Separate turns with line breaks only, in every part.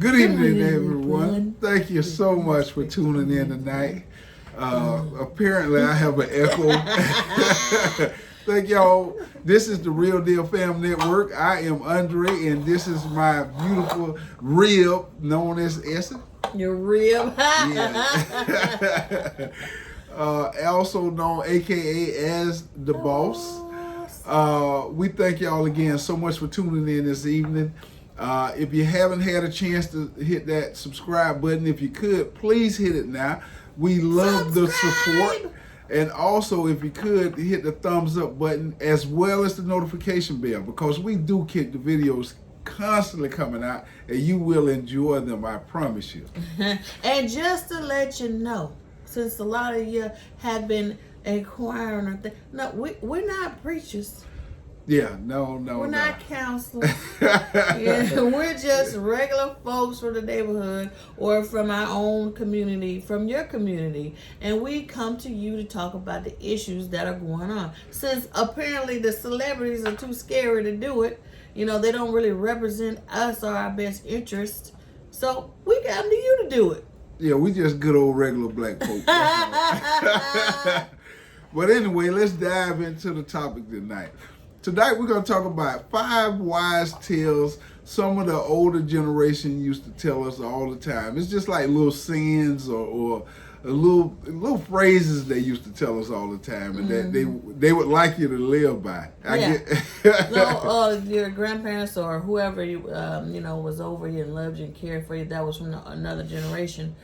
Good evening, everyone. Thank you so much for tuning in tonight. Apparently, I have an echo. Thank y'all. This is the Realdealfam Network. I am Andre, and this is my beautiful rib known as Essa.
Your rib?
Yeah. Also known, AKA, as the boss. We thank y'all again so much for tuning in this evening. If you haven't had a chance to hit that subscribe button, if you could, please hit it now. We love the support. And also, if you could, hit the thumbs up button as well as the notification bell, because we do keep the videos constantly coming out and you will enjoy them, I promise you.
And just to let you know, since a lot of you have been inquiring, no, we're not preachers.
Yeah, no.
We're not counselors. Yeah, we're just regular folks from the neighborhood or from our own community, from your community. And we come to you to talk about the issues that are going on. Since apparently the celebrities are too scary to do it, they don't really represent us or our best interest. So we come to you to do it.
Yeah, we just good old regular black folks. But anyway, let's dive into the topic tonight. Tonight we're going to talk about 5 wise tales some of the older generation used to tell us all the time. It's just like little sayings or little phrases they used to tell us all the time, and that they would like you to live by.
Your grandparents or whoever was over you and loved you and cared for you, that was from another generation.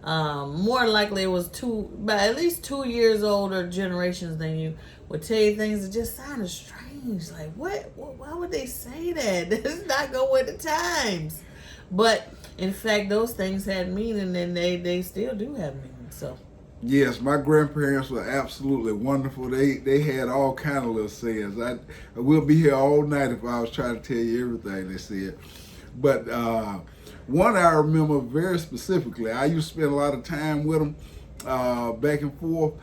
More likely it was at least 2 years older generations than you would tell you things that just sounded strange. Like, what? Why would they say that? This is not go with the times. But in fact, those things had meaning, and they still do have meaning. So
yes, my grandparents were absolutely wonderful. They had all kind of little sayings. I will be here all night if I was trying to tell you everything they said. But one I remember very specifically. I used to spend a lot of time with them, back and forth.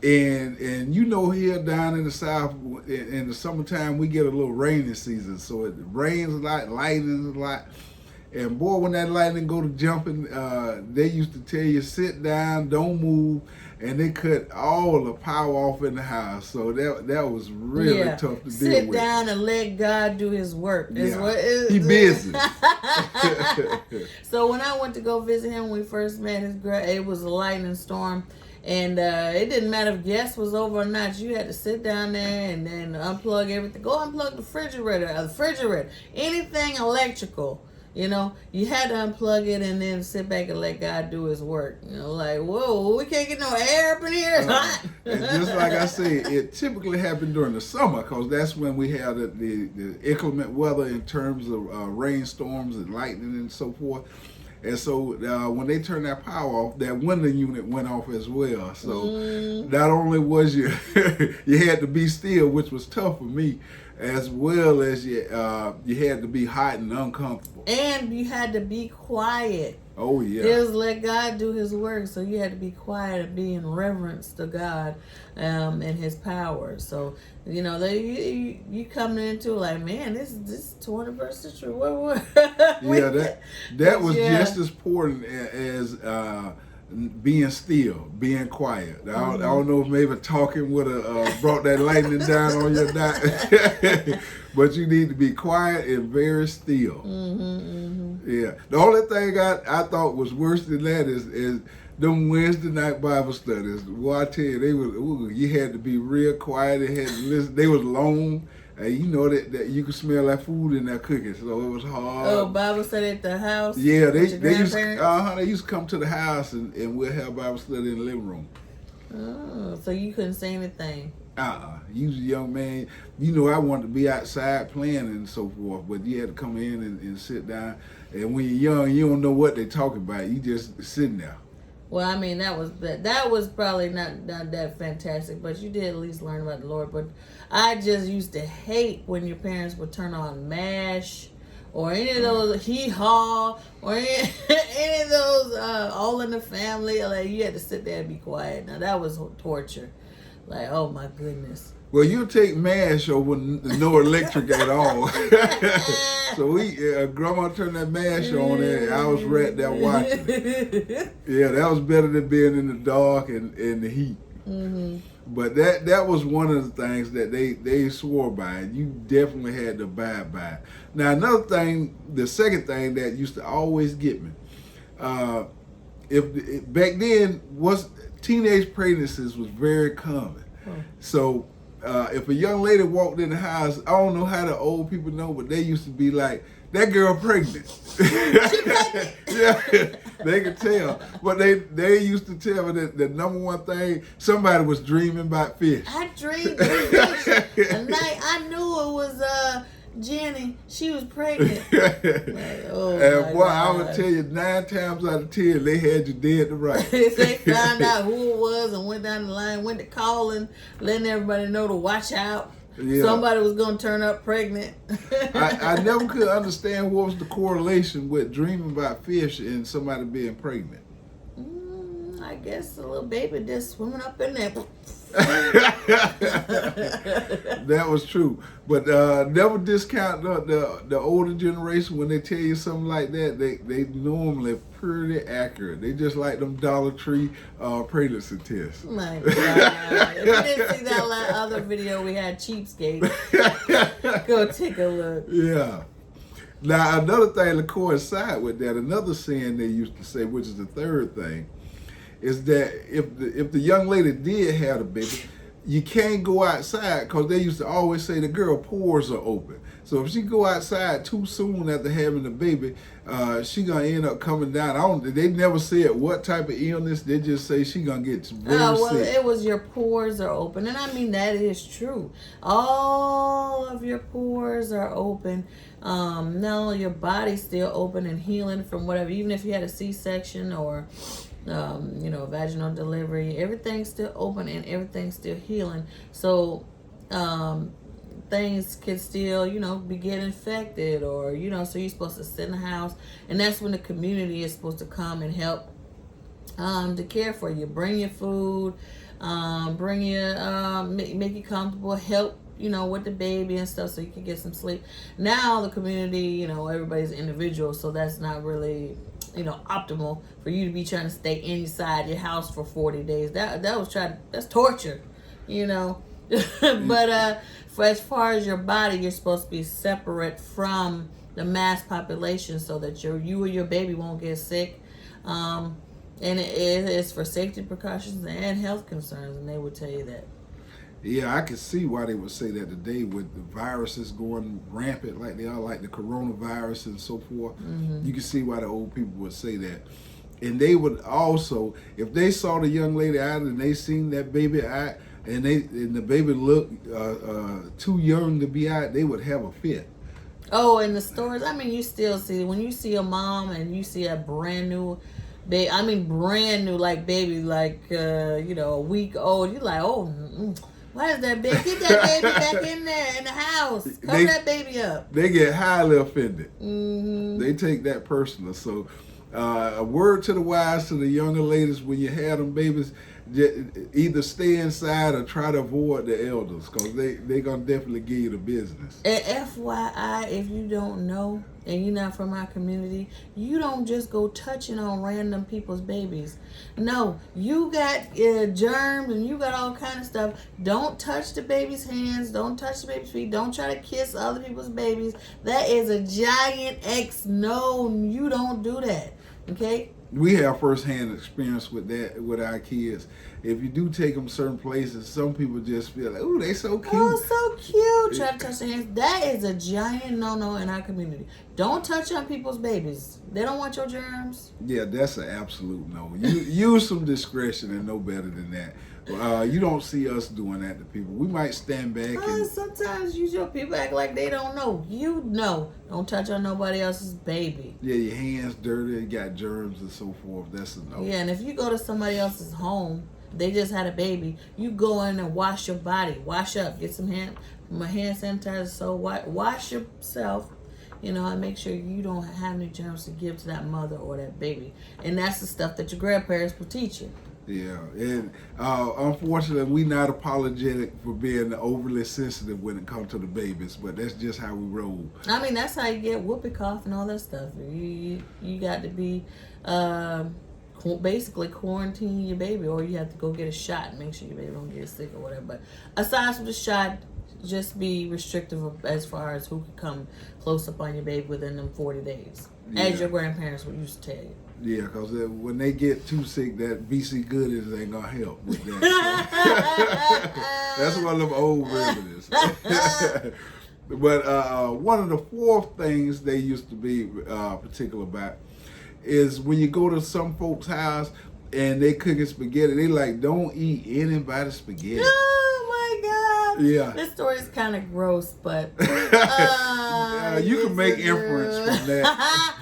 And here down in the South, in the summertime, we get a little rainy season. So it rains a lot, lightning a lot. And boy, when that lightning go to jumping, they used to tell you, sit down, don't move. And they cut all the power off in the house. So that was really tough to deal with.
Sit down and let God do his work.
He busy.
So when I went to go visit him when we first met, it was a lightning storm. And it didn't matter if guests was over or not. You had to sit down there and then unplug everything. Go unplug the refrigerator, anything electrical. You had to unplug it and then sit back and let God do his work. Like, whoa, we can't get no air up in here. It's hot.
And just like I said, it typically happened during the summer, because that's when we have the inclement weather in terms of rainstorms and lightning and so forth. And so when they turned that power off, that window unit went off as well. So not only was you had to be still, which was tough for me, as well as you had to be hot and uncomfortable.
And you had to be quiet.
Oh, yeah.
It was let God do his work, so you had to be quiet and be in reverence to God and his power. So, you coming into like, man, this is 21st century. What?
Yeah, that was just as important as being still, being quiet. I don't know if maybe talking would have brought that lightning down on your diet. But you need to be quiet and very still. Yeah. The only thing I thought was worse than that is them Wednesday night Bible studies. Well, I tell you, you had to be real quiet. They had to listen. They was long. And that you could smell that food in there cooking, so it was hard.
Oh, Bible study at the house?
Yeah, they used to come to the house and we'll have Bible study in the living room.
Oh, so you couldn't say anything?
You was a young man. I wanted to be outside playing and so forth, but you had to come in and sit down. And when you're young, you don't know what they're talking about. You just sitting there.
Well, I mean, that was probably not that fantastic, but you did at least learn about the Lord. But I just used to hate when your parents would turn on MASH or any of those Hee Haw or any of those All in the Family. Like, you had to sit there and be quiet. Now, that was torture. Like, oh my goodness.
Well, you take MASH over no electric at all. So Grandma turned that MASH on and I was right there watching it. Yeah, that was better than being in the dark and the heat.
Mm-hmm.
But that was one of the things that they swore by, and you definitely had to abide by. Now another thing, the second thing that used to always get me, if back then was teenage pregnancies was very common. So if a young lady walked in the house, I don't know how the old people know, but they used to be like, that girl pregnant. Yeah, they could tell. But they used to tell me that the number one thing, somebody was dreaming about fish.
I dreamed of fish. A night I knew it was Jenny. She was pregnant. Like, oh
And boy,
God.
I would tell you 9 times out of 10, they had you dead to right.
If they found out who it was and went down the line, went to calling, letting everybody know to watch out.
Yeah.
Somebody was going to turn up pregnant.
I never could understand what was the correlation with dreaming about fish and somebody being pregnant.
I guess a little baby just swimming up in there.
That was true, but never discount the older generation when they tell you something like that. They normally pretty accurate. They just like them Dollar Tree pregnancy tests.
My God! If you didn't see that other video, we had cheapskate. Go take a look.
Yeah. Now another thing to coincide with that, another saying they used to say, which is the third thing, is that if the young lady did have a baby, you can't go outside because they used to always say the girl pores are open. So if she go outside too soon after having a baby, she gonna end up coming down. They never said what type of illness. They just say she gonna get very sick.
It was your pores are open, and I mean that is true. All of your pores are open. Not only your body's still open and healing from whatever, even if you had a C-section or vaginal delivery, everything's still open and everything's still healing. So things can still, be get infected or, so you're supposed to sit in the house, and that's when the community is supposed to come and help to care for you. Bring your food, bring your, make you comfortable, help with the baby and stuff so you can get some sleep. Now the community, everybody's individual, so that's not really optimal for you to be trying to stay inside your house for 40 days. That's torture, But for as far as your body, you're supposed to be separate from the mass population so that you or your baby won't get sick. And it is for safety precautions and health concerns, and they would tell you that.
Yeah, I can see why they would say that today with the viruses going rampant like they are, like the coronavirus and so forth. Mm-hmm. You can see why the old people would say that. And they would also, if they saw the young lady out and they seen that baby out and the baby looked too young to be out, they would have a fit.
Oh, in the stores, you still see, when you see a mom and you see a brand new baby, brand new, like baby, like, a week old, you're like, why is that baby? Get that baby back in there in the house. Cover that baby up.
They get highly offended.
Mm-hmm.
They take that personal. So a word to the wise to the younger ladies, when you have them babies, either stay inside or try to avoid the elders because they going to definitely give you the business.
And FYI, if you don't know and you're not from our community, you don't just go touching on random people's babies. No, you got germs and you got all kind of stuff. Don't touch the baby's hands. Don't touch the baby's feet. Don't try to kiss other people's babies. That is a giant X. No, you don't do that. Okay?
We have first-hand experience with that with our kids. If you do take them certain places, some people just feel like, "Ooh, they so cute."
Oh, so cute. Try to touch their hands. That is a giant no-no in our community. Don't touch on people's babies. They don't want your germs.
Yeah, that's an absolute no. You use some discretion and know better than that. You don't see us doing that to people. We might stand back and
sometimes your people act like they don't know. You know. Don't touch on nobody else's baby.
Yeah, your hands dirty, you got germs and so forth. That's a no.
Yeah, and if you go to somebody else's home, they just had a baby, you go in and wash your body. Wash up. Get some hand sanitizer. So wash yourself, and make sure you don't have any germs to give to that mother or that baby. And that's the stuff that your grandparents will teach you.
Yeah, and unfortunately, we not apologetic for being overly sensitive when it comes to the babies, but that's just how we roll.
I mean, that's how you get whoopee cough and all that stuff. You got to be basically quarantine your baby, or you have to go get a shot and make sure your baby don't get sick or whatever. But aside from the shot, just be restrictive as far as who can come close up on your baby within them 40 days, as your grandparents would used to tell you.
Yeah, because when they get too sick, that BC Goodies ain't gonna help with that. So. That's one of them old remedies. But one of the fourth things they used to be particular about is when you go to some folks' house and they cooking spaghetti, they like, don't eat anybody's spaghetti.
Oh my God!
Yeah,
this story is kind of gross, but
you can make inference from that.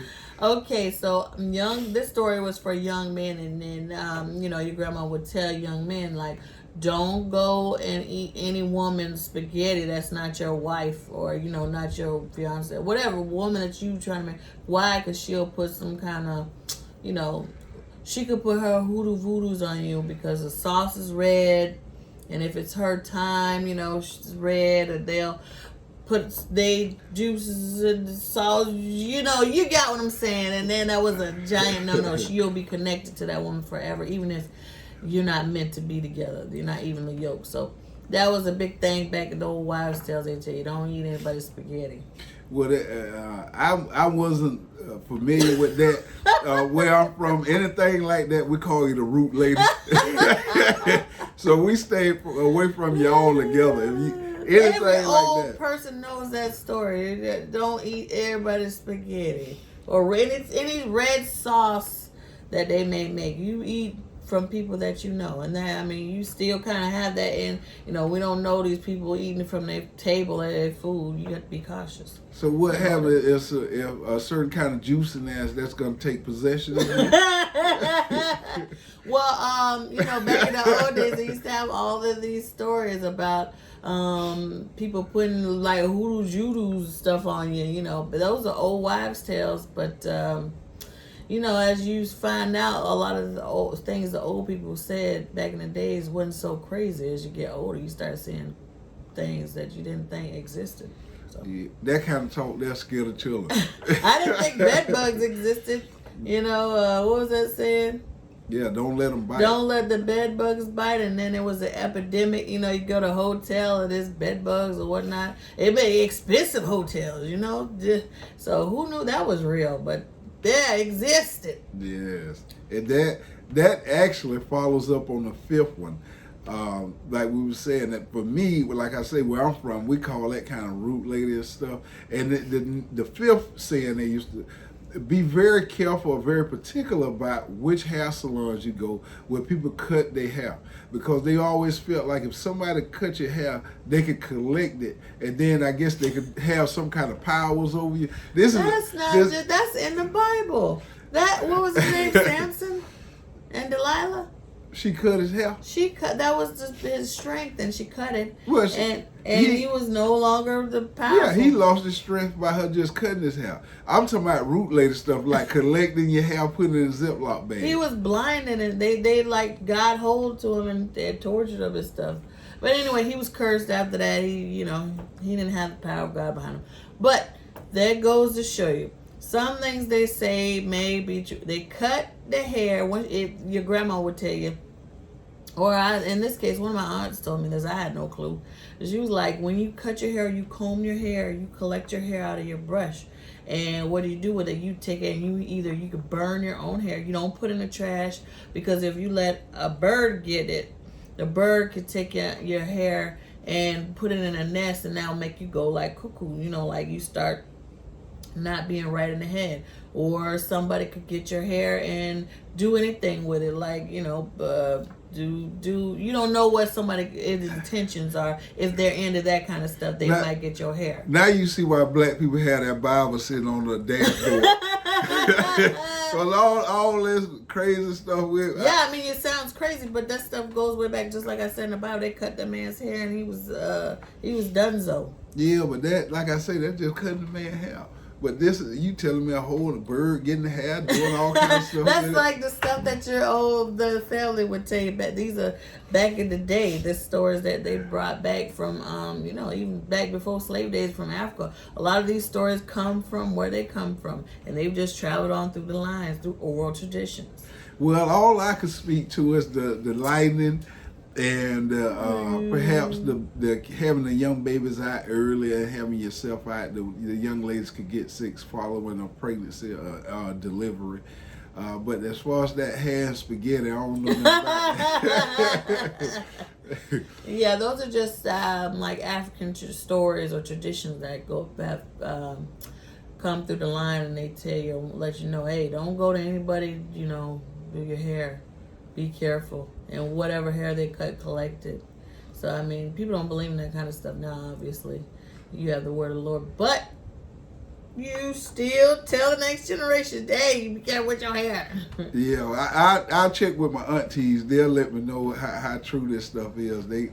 Okay, so this story was for young men, and then your grandma would tell young men, like, don't go and eat any woman's spaghetti that's not your wife, or not your fiance, whatever woman that you trying to make. Why? Because she'll put some kind of, she could put her hoodoos on you because the sauce is red, and if it's her time, she's red, or they'll put they juices and sauce, you got what I'm saying. And then that was a giant no. You'll be connected to that woman forever, even if you're not meant to be together. You're not evenly yoked. So that was a big thing back in the old wives' tales. They tell you, don't eat anybody's spaghetti.
Well, I wasn't familiar with that. Where I'm from, anything like that, we call you the root lady. So we stay away from y'all together.
Every old
like that.
person knows that story. Don't eat everybody's spaghetti or any red sauce that they may make. You eat from people that you know, and that, I mean, you still kind of have that in. We don't know these people eating from their table or their food. You have to be cautious.
So what happens is a certain kind of juice in there that's going to take possession of you?
Well, back in the old days, they used to have all of these stories about people putting like hoodoo judo stuff on you, but those are old wives' tales. But as you find out, a lot of the old things the old people said back in the days wasn't so crazy. As you get older, you start seeing things that you didn't think existed. So.
Yeah, that kind of talk, they're scared of children.
I didn't think bedbugs existed. What was that saying?
Yeah, don't let them bite.
Don't let the bedbugs bite. And then there was an epidemic. You go to a hotel and there's bedbugs or whatnot. It may expensive hotels, So who knew that was real? But that existed.
Yes. And that actually follows up on the fifth one. Like we were saying, that for me, like I say, where I'm from, we call that kind of root lady and stuff. And the fifth saying, they used to be very careful, very particular about which hair salons you go where people cut their hair, because they always felt like if somebody cut your hair, they could collect it, and then I guess they could have some kind of powers over you. That's
in the Bible. What was his name? Samson and Delilah.
She cut his hair.
That was just his strength, and she cut it.
Well,
he was no longer the powerful.
Yeah, he lost his strength by her just cutting his hair. I'm talking about root lady stuff, like collecting your hair, putting it in a Ziploc bag.
He was blinded, and they like got hold to him and they tortured him and stuff. But anyway, he was cursed after that. He didn't have the power of God behind him. But that goes to show you, some things they say may be true. They cut the hair. Your grandma would tell you, or in this case, one of my aunts told me this. I had no clue. She was like, when you cut your hair, you comb your hair, you collect your hair out of your brush. And what do you do with it? You take it and you could burn your own hair. You don't put it in the trash, because if you let a bird get it, the bird could take your hair and put it in a nest, and that'll make you go like cuckoo. Like you start not being right in the head. Or somebody could get your hair and do anything with it, like you don't know what somebody's intentions are. If they're into that kind of stuff, they might get your hair.
Now you see why black people have that Bible sitting on the dashboard. Because all this crazy stuff
I mean, it sounds crazy, but that stuff goes way back. Just like I said in the Bible, they cut that man's hair and he was donezo.
Yeah, but that, like I say, that's just cutting the man's hair. But this is you telling me a whole bird getting the hair, doing all kinds of stuff.
That's like the stuff that the family would tell you. But these are back in the day. The stories that they brought back from, even back before slave days from Africa. A lot of these stories come from where they come from, and they've just traveled on through the lines through oral traditions.
Well, all I can speak to is the lightning. And perhaps the having the young babies out early and having yourself out, the young ladies could get sick following a pregnancy or delivery. But as far as that hand spaghetti, I don't know nothing about that.
Yeah, those are just like African stories or traditions that come through the line, and they tell you, let you know, hey, don't go to anybody, do your hair. Be careful. And whatever hair they collected. So, I mean, people don't believe in that kind of stuff now, obviously. You have the word of the Lord. But you still tell the next generation, hey, you be careful with your hair.
Yeah, I'll check with my aunties. They'll let me know how true this stuff is. They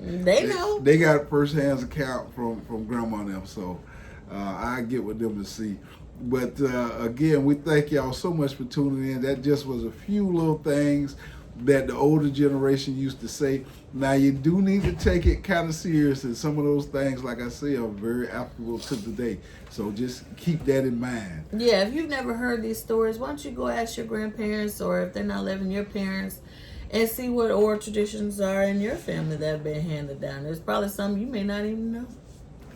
know. They got a first-hand account from grandma and them. So, I get with them to see. But, again, we thank y'all so much for tuning in. That just was a few little things that the older generation used to say. Now you do need to take it kind of serious, and some of those things, like I say, are very applicable to today. So just keep that in mind. Yeah,
if you've never heard these stories, why don't you go ask your grandparents, or if they're not living, your parents, and see what oral traditions are in your family that have been handed down. There's probably some you may not even know.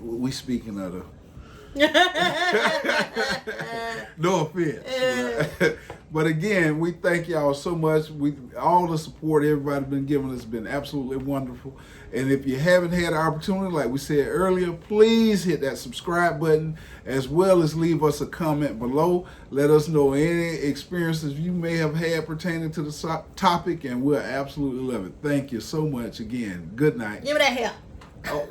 We speaking of the no offense. But again, we thank y'all so much. All the support everybody's been giving us has been absolutely wonderful. And if you haven't had the opportunity, like we said earlier, please hit that subscribe button, as well as leave us a comment below. Let us know any experiences you may have had pertaining to the topic, and we'll absolutely love it. Thank you so much again. Good night.
Give me that hair.
Oh.